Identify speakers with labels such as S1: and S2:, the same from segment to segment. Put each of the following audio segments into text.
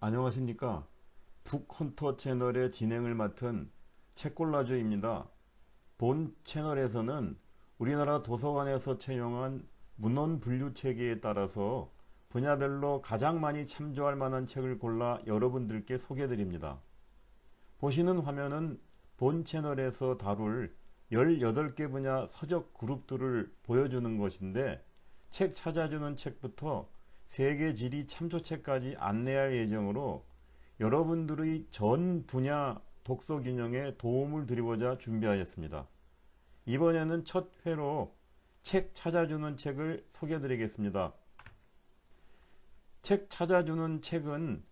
S1: 안녕하십니까. 북헌터 채널의 진행을 맡은 책골라주입니다. 본 채널에서는 우리나라 도서관에서 채용한 문헌 분류 체계에 따라서 분야별로 가장 많이 참조할 만한 책을 골라 여러분들께 소개드립니다. 보시는 화면은 본 채널에서 다룰 18개 분야 서적 그룹들을 보여주는 것인데, 책 찾아주는 책부터 세계 지리 참조책까지 안내할 예정으로 여러분들의 전 분야 독서 균형에 도움을 드리고자 준비하였습니다. 이번에는 첫 회로 책 찾아주는 책을 소개드리겠습니다. 책 찾아주는 책은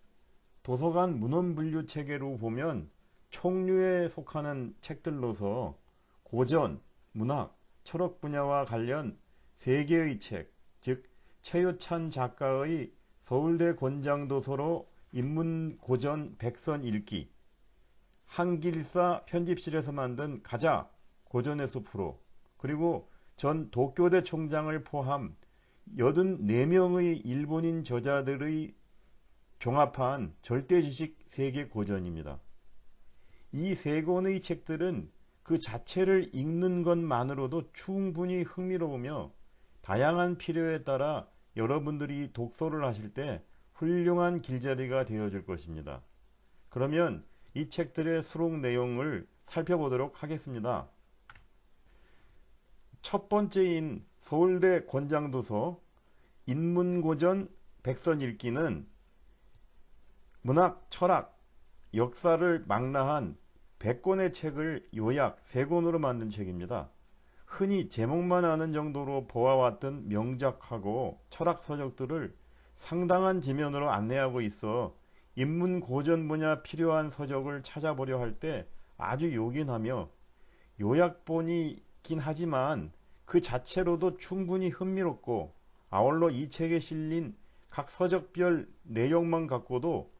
S1: 도서관 문헌분류 체계로 보면 총류에 속하는 책들로서 고전, 문학, 철학 분야와 관련 3개의 책, 즉 최유찬 작가의 서울대 권장도서로 인문고전 백선 읽기, 한길사 편집실에서 만든 가자 고전의 숲으로, 그리고 전 도쿄대 총장을 포함 84명의 일본인 저자들의 종합한 절대지식 세계 고전입니다. 이 3권의 책들은 그 자체를 읽는 것만으로도 충분히 흥미로우며 다양한 필요에 따라 여러분들이 독서를 하실 때 훌륭한 길잡이가 되어줄 것입니다. 그러면 이 책들의 수록 내용을 살펴보도록 하겠습니다. 첫 번째인 서울대 권장도서 인문고전 백선 읽기는 문학, 철학, 역사를 망라한 100권의 책을 요약 3권으로 만든 책입니다. 흔히 제목만 아는 정도로 보아왔던 명작하고 철학 서적들을 상당한 지면으로 안내하고 있어 인문 고전 분야 필요한 서적을 찾아보려 할 때 아주 요긴하며, 요약본이긴 하지만 그 자체로도 충분히 흥미롭고, 아울러 이 책에 실린 각 서적별 내용만 갖고도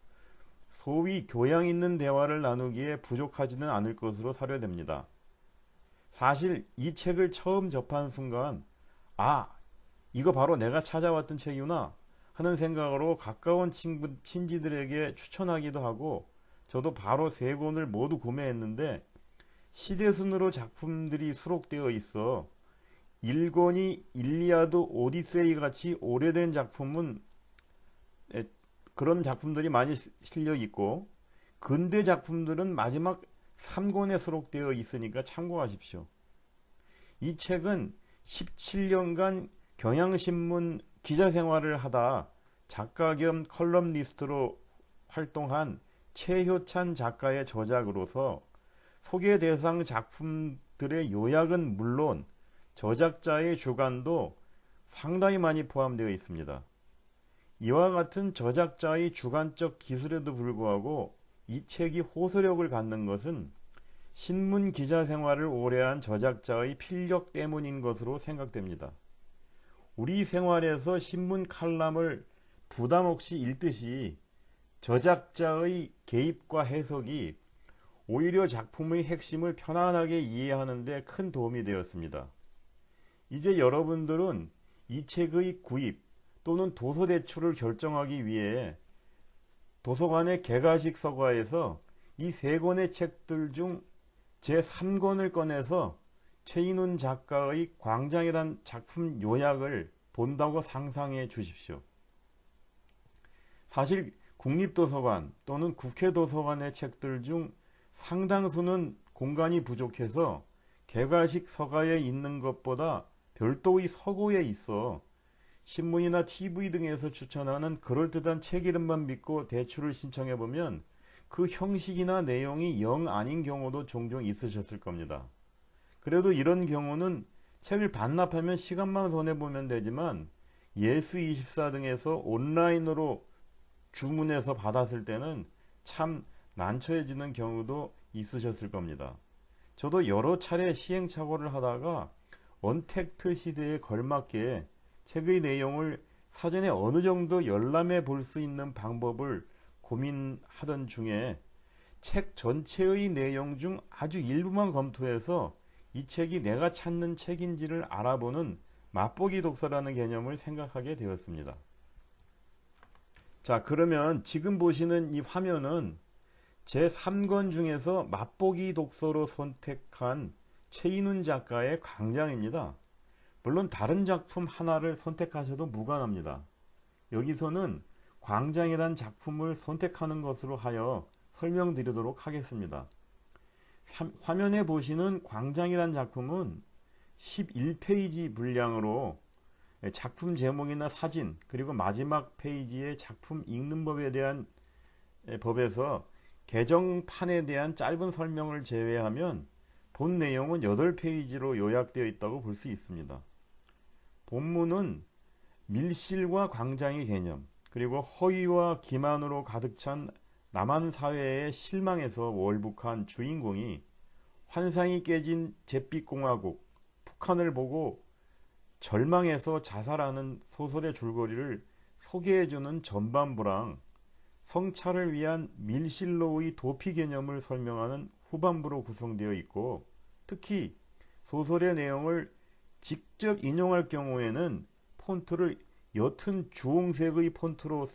S1: 소위 교양 있는 대화를 나누기에 부족하지는 않을 것으로 사료됩니다. 사실 이 책을 처음 접한 순간 이거 바로 내가 찾아왔던 책이구나 하는 생각으로 가까운 친지들에게 추천하기도 하고, 저도 바로 3권을 모두 구매했는데, 시대순으로 작품들이 수록되어 있어 1권이 일리아드 오디세이 같이 오래된 작품은 그런 작품들이 많이 실려 있고, 근대 작품들은 마지막 3권에 수록되어 있으니까 참고하십시오. 이 책은 17년간 경향신문 기자 생활을 하다 작가 겸 컬럼니스트로 활동한 최효찬 작가의 저작으로서 소개 대상 작품들의 요약은 물론 저작자의 주관도 상당히 많이 포함되어 있습니다. 이와 같은 저작자의 주관적 기술에도 불구하고 이 책이 호소력을 갖는 것은 신문 기자 생활을 오래한 저작자의 필력 때문인 것으로 생각됩니다. 우리 생활에서 신문 칼럼을 부담 없이 읽듯이 저작자의 개입과 해석이 오히려 작품의 핵심을 편안하게 이해하는 데 큰 도움이 되었습니다. 이제 여러분들은 이 책의 구입 또는 도서 대출을 결정하기 위해 도서관의 개가식 서가에서 이 3권의 책들 중 제3권을 꺼내서 최인훈 작가의 광장이란 작품 요약을 본다고 상상해 주십시오. 사실 국립도서관 또는 국회도서관의 책들 중 상당수는 공간이 부족해서 개가식 서가에 있는 것보다 별도의 서고에 있어 신문이나 TV 등에서 추천하는 그럴듯한 책 이름만 믿고 대출을 신청해보면 그 형식이나 내용이 영 아닌 경우도 종종 있으셨을 겁니다. 그래도 이런 경우는 책을 반납하면 시간만 손해보면 되지만 예스24 등에서 온라인으로 주문해서 받았을 때는 참 난처해지는 경우도 있으셨을 겁니다. 저도 여러 차례 시행착오를 하다가 언택트 시대에 걸맞게 책의 내용을 사전에 어느 정도 열람해 볼 수 있는 방법을 고민하던 중에 책 전체의 내용 중 아주 일부만 검토해서 이 책이 내가 찾는 책인지를 알아보는 맛보기 독서라는 개념을 생각하게 되었습니다. 자, 그러면 지금 보시는 이 화면은 제3권 중에서 맛보기 독서로 선택한 최인훈 작가의 광장입니다. 물론 다른 작품 하나를 선택하셔도 무관합니다. 여기서는 광장이란 작품을 선택하는 것으로 하여 설명드리도록 하겠습니다. 화면에 보시는 광장이란 작품은 11페이지 분량으로 작품 제목이나 사진, 그리고 마지막 페이지의 작품 읽는 법에 대한 법에서 개정판에 대한 짧은 설명을 제외하면 본 내용은 8페이지로 요약되어 있다고 볼 수 있습니다. 본문은 밀실과 광장의 개념, 그리고 허위와 기만으로 가득 찬 남한 사회의 실망에서 월북한 주인공이 환상이 깨진 잿빛공화국 북한을 보고 절망해서 자살하는 소설의 줄거리를 소개해주는 전반부랑 성찰을 위한 밀실로의 도피 개념을 설명하는 후반부로 구성되어 있고, 특히 소설의 내용을 직접 인용할 경우에는 폰트를 옅은 주홍색의 폰트로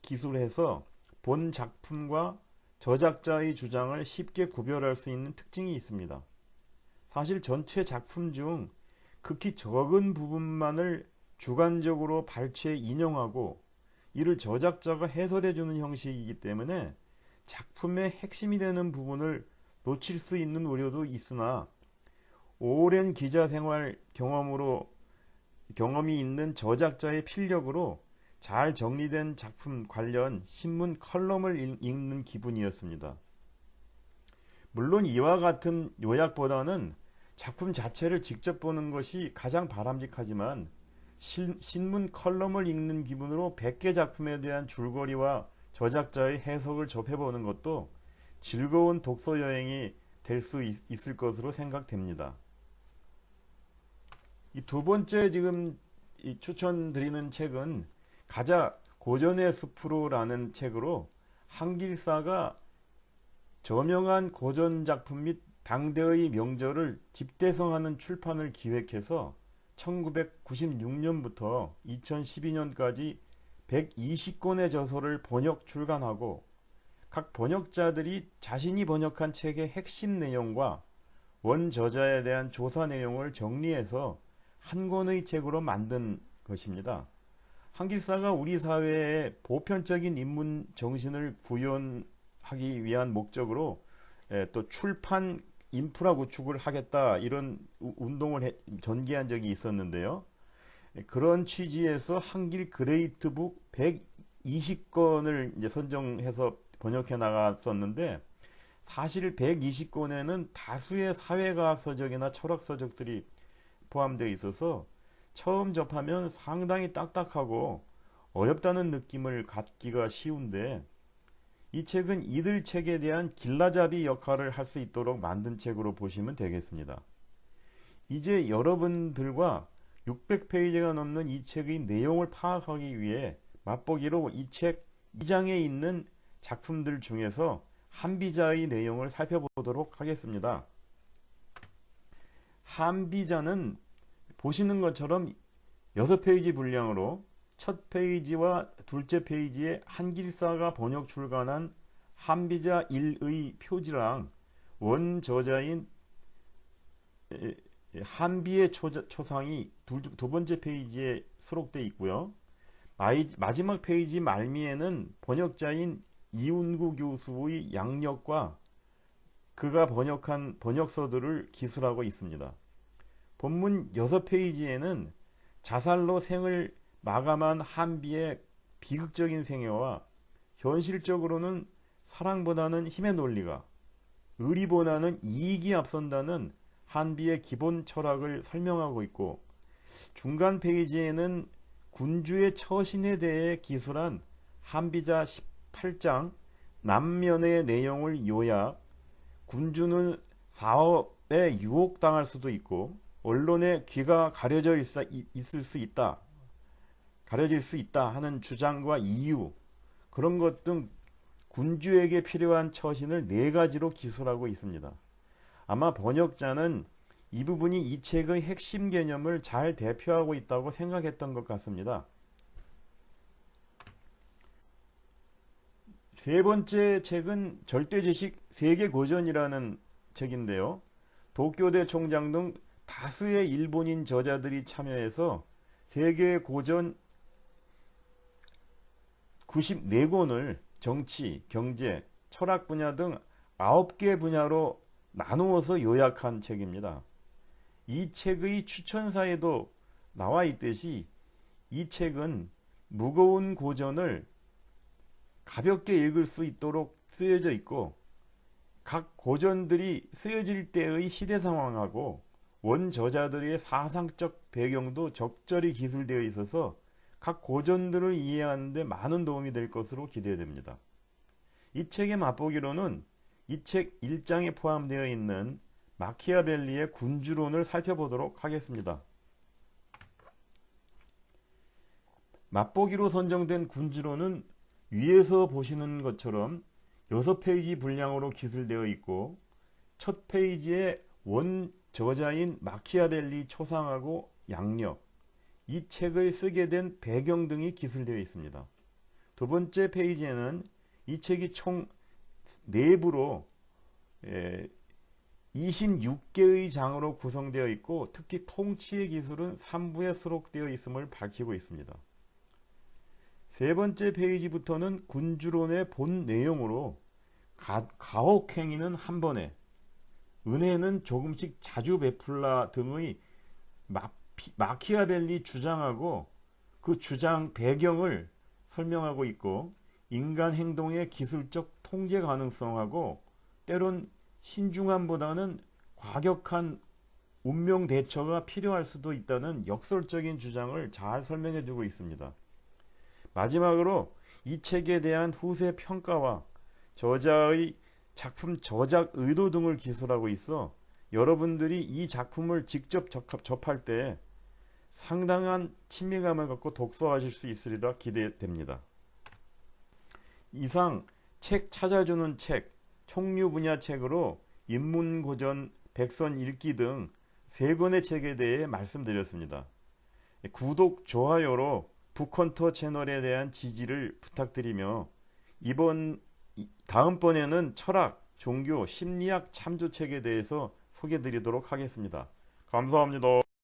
S1: 기술해서 본 작품과 저작자의 주장을 쉽게 구별할 수 있는 특징이 있습니다. 사실 전체 작품 중 극히 적은 부분만을 주관적으로 발췌 인용하고 이를 저작자가 해설해주는 형식이기 때문에 작품의 핵심이 되는 부분을 놓칠 수 있는 우려도 있으나, 오랜 기자 생활 경험이 있는 저작자의 필력으로 잘 정리된 작품 관련 신문 컬럼을 읽는 기분이었습니다. 물론 이와 같은 요약보다는 작품 자체를 직접 보는 것이 가장 바람직하지만, 신문 컬럼을 읽는 기분으로 100개 작품에 대한 줄거리와 저작자의 해석을 접해보는 것도 즐거운 독서 여행이 될 수 있을 것으로 생각됩니다. 이 두 번째 지금 추천드리는 책은 가자 고전의 숲으로라는 책으로 한길사가 저명한 고전 작품 및 당대의 명절을 집대성하는 출판을 기획해서 1996년부터 2012년까지 120권의 저서를 번역 출간하고, 각 번역자들이 자신이 번역한 책의 핵심 내용과 원 저자에 대한 조사 내용을 정리해서 한 권의 책으로 만든 것입니다. 한길사가 우리 사회의 보편적인 인문 정신을 구현하기 위한 목적으로 또 출판 인프라 구축을 하겠다, 이런 운동을 전개한 적이 있었는데요. 그런 취지에서 한길 그레이트북 120권을 이제 선정해서 번역해 나갔었는데, 사실 120권에는 다수의 사회과학 서적이나 철학 서적들이 포함되어 있어서 처음 접하면 상당히 딱딱하고 어렵다는 느낌을 갖기가 쉬운데, 이 책은 이들 책에 대한 길라잡이 역할을 할 수 있도록 만든 책으로 보시면 되겠습니다. 이제 여러분들과 600페이지가 넘는 이 책의 내용을 파악하기 위해 맛보기로 이 책 2장에 있는 작품들 중에서 한비자의 내용을 살펴보도록 하겠습니다. 한비자는 보시는 것처럼 6페이지 분량으로 첫 페이지와 둘째 페이지에 한길사가 번역 출간한 한비자 1의 표지랑 원 저자인 한비의 초상이 두 번째 페이지에 수록되어 있고요. 마지막 페이지 말미에는 번역자인 이운구 교수의 양력과 그가 번역한 번역서들을 기술하고 있습니다. 본문 6페이지에는 자살로 생을 마감한 한비의 비극적인 생애와 현실적으로는 사랑보다는 힘의 논리가, 의리보다는 이익이 앞선다는 한비의 기본 철학을 설명하고 있고, 중간 페이지에는 군주의 처신에 대해 기술한 한비자 18장 남면의 내용을 요약, 군주는 사업에 유혹당할 수도 있고 언론에 귀가 가려질 수 있다 하는 주장과 이유, 그런 것 등 군주에게 필요한 처신을 4가지로 기술하고 있습니다. 아마 번역자는 이 부분이 이 책의 핵심 개념을 잘 대표하고 있다고 생각했던 것 같습니다. 세 번째 책은 절대지식 세계고전이라는 책인데요. 도쿄대 총장 등 다수의 일본인 저자들이 참여해서 세계고전 94권을 정치, 경제, 철학 분야 등 9개 분야로 나누어서 요약한 책입니다. 이 책의 추천사에도 나와 있듯이 이 책은 무거운 고전을 가볍게 읽을 수 있도록 쓰여져 있고, 각 고전들이 쓰여질 때의 시대 상황하고 원 저자들의 사상적 배경도 적절히 기술되어 있어서 각 고전들을 이해하는 데 많은 도움이 될 것으로 기대됩니다. 이 책의 맛보기로는 이 책 1장에 포함되어 있는 마키아벨리의 군주론을 살펴보도록 하겠습니다. 맛보기로 선정된 군주론은 위에서 보시는 것처럼 6페이지 분량으로 기술되어 있고, 첫 페이지에 원 저자인 마키아벨리 초상하고 양력, 이 책을 쓰게 된 배경 등이 기술되어 있습니다. 두 번째 페이지에는 이 책이 총 내부로 26개의 장으로 구성되어 있고, 특히 통치의 기술은 3부에 수록되어 있음을 밝히고 있습니다. 세 번째 페이지부터는 군주론의 본 내용으로 가혹행위는 한 번에, 은혜는 조금씩 자주 베풀라 등의 마키아벨리 주장하고 그 주장 배경을 설명하고 있고, 인간 행동의 기술적 통제 가능성하고 때론 신중함보다는 과격한 운명 대처가 필요할 수도 있다는 역설적인 주장을 잘 설명해 주고 있습니다. 마지막으로 이 책에 대한 후세 평가와 저자의 작품 저작 의도 등을 기술하고 있어 여러분들이 이 작품을 직접 접할 때 상당한 친밀감을 갖고 독서하실 수 있으리라 기대됩니다. 이상 책 찾아주는 책, 총류 분야 책으로 인문고전, 백선 읽기 등 3권의 책에 대해 말씀드렸습니다. 구독, 좋아요로 북헌터 채널에 대한 지지를 부탁드리며 다음번에는 철학, 종교, 심리학 참조책에 대해서 소개드리도록 하겠습니다. 감사합니다.